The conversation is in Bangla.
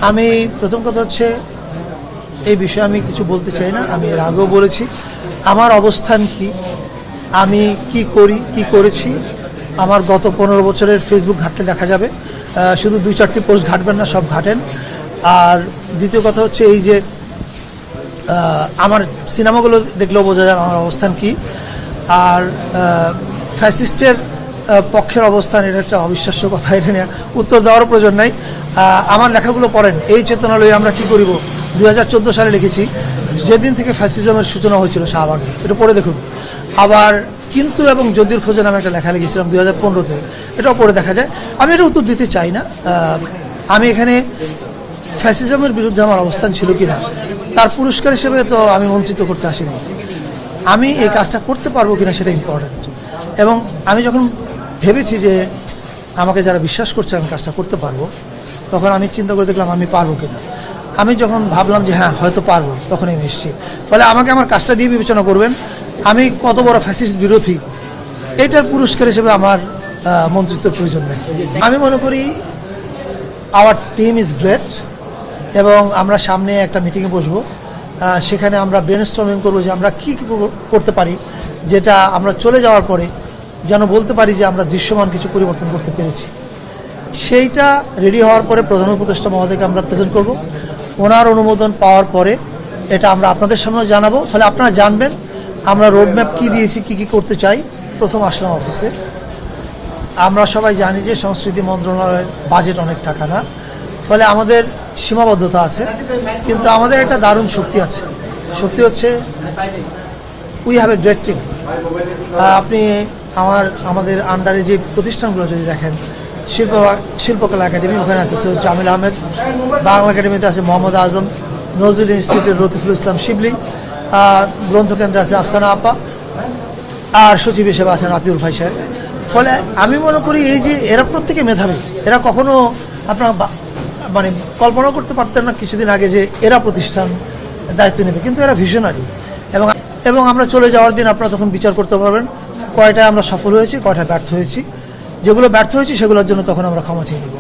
আমি প্রথম কথা হচ্ছে এই বিষয়ে আমি কিছু বলতে চাই না। আমি এর আগেও বলেছি আমার অবস্থান কি, আমি কি করি, কি করেছি। আমার গত 15 বছরের ফেসবুক ঘাটলে দেখা যাবে। শুধু 2-4টি পোস্ট ঘাটবেন না, সব ঘাটেন। আর দ্বিতীয় কথা হচ্ছে এই যে আমার সিনেমাগুলো দেখলেও বোঝা যায় আমার অবস্থান কি। আর ফ্যাসিস্টের পক্ষের অবস্থান, এটা একটা অবিশ্বাস্য কথা, এটা নিয়ে উত্তর দেওয়ারও প্রয়োজন নাই। আমার লেখাগুলো পড়েন, এই চেতনালয়ে আমরা কি করিব 2014 সালে লিখেছি, যেদিন থেকে ফ্যাসিজমের সূচনা হয়েছিল শাহবাগে, এটা পড়ে দেখুন। আবার কিন্তু এবং যদির খোঁজে নামে একটা লেখা লিখেছিলাম 2015-তে, এটাও পড়ে দেখা যায়। আমি এটা উত্তর দিতে চাই না। আমি এখানে ফ্যাসিজমের বিরুদ্ধে আমার অবস্থান ছিল কি না তার পুরস্কার হিসেবে তো আমি মন্ত্রিত্ব করতে আসিনি। আমি এই কাজটা করতে পারবো কিনা সেটা ইম্পর্টেন্ট। এবং আমি যখন ভেবেছি যে আমাকে যারা বিশ্বাস করছে আমি কাজটা করতে পারবো, তখন আমি চিন্তা করে দেখলাম আমি পারবো কিনা। আমি যখন ভাবলাম যে হ্যাঁ হয়তো পারবো, তখন আমি এসেছি। ফলে আমাকে আমার কাজটা দিয়ে বিবেচনা করবেন আমি কত বড় ফ্যাসিস্ট বিরোধী, এটার পুরস্কার হিসেবে আমার মন্ত্রিত্বের প্রয়োজন নেই। আমি মনে করি আওয়ার টিম ইজ গ্রেট, এবং আমরা সামনে একটা মিটিংয়ে বসবো, সেখানে আমরা ব্রেনস্টর্মিং করবো যে আমরা কী করতে পারি, যেটা আমরা চলে যাওয়ার পরে যেন বলতে পারি যে আমরা দৃশ্যমান কিছু পরিবর্তন করতে পেরেছি। সেইটা রেডি হওয়ার পরে প্রধান উপদেষ্টা মহোদয়কে আমরা প্রেজেন্ট করব। ওনার অনুমোদন পাওয়ার পরে এটা আমরা আপনাদের সামনে জানাবো। ফলে আপনারা জানবেন আমরা রোডম্যাপ কী দিয়েছি, কী কী করতে চাই। প্রথম আসলাম অফিসে, আমরা সবাই জানি যে সংস্কৃতি মন্ত্রণালয়ের বাজেট অনেক টাকা না, ফলে আমাদের সীমাবদ্ধতা আছে। কিন্তু আমাদের একটা দারুণ শক্তি আছে। শক্তি হচ্ছে we have a great team. আপনি আমাদের আন্ডারে যে প্রতিষ্ঠানগুলো যদি দেখেন, শিল্পকলা একাডেমি, ওখানে আছে সৈয়দ জামিল আহমেদ। বাংলা একাডেমিতে আছে মোহাম্মদ আজম। নজরুল ইনস্টিটিউটের রতিফুল ইসলাম শিবলি। গ্রন্থকেন্দ্রে আছে আফসানা আপা। আর সচিব হিসেবে আছেন আতিউল ভাই সাহেব। ফলে আমি মনে করি এই যে এরা প্রত্যেকে মেধাবী, এরা কখনো আপনার মানে কল্পনা করতে পারতেন না কিছুদিন আগে যে এরা প্রতিষ্ঠান দায়িত্ব নেবে, কিন্তু এরা ভিশনারি। এবং আমরা চলে যাওয়ার দিন আপনারা তখন বিচার করতে পারবেন কয়টায় আমরা সফল হয়েছি, কয়টায় ব্যর্থ হয়েছি। যেগুলো ব্যর্থ হয়েছি সেগুলোর জন্য তখন আমরা ক্ষমা চেয়ে নেব।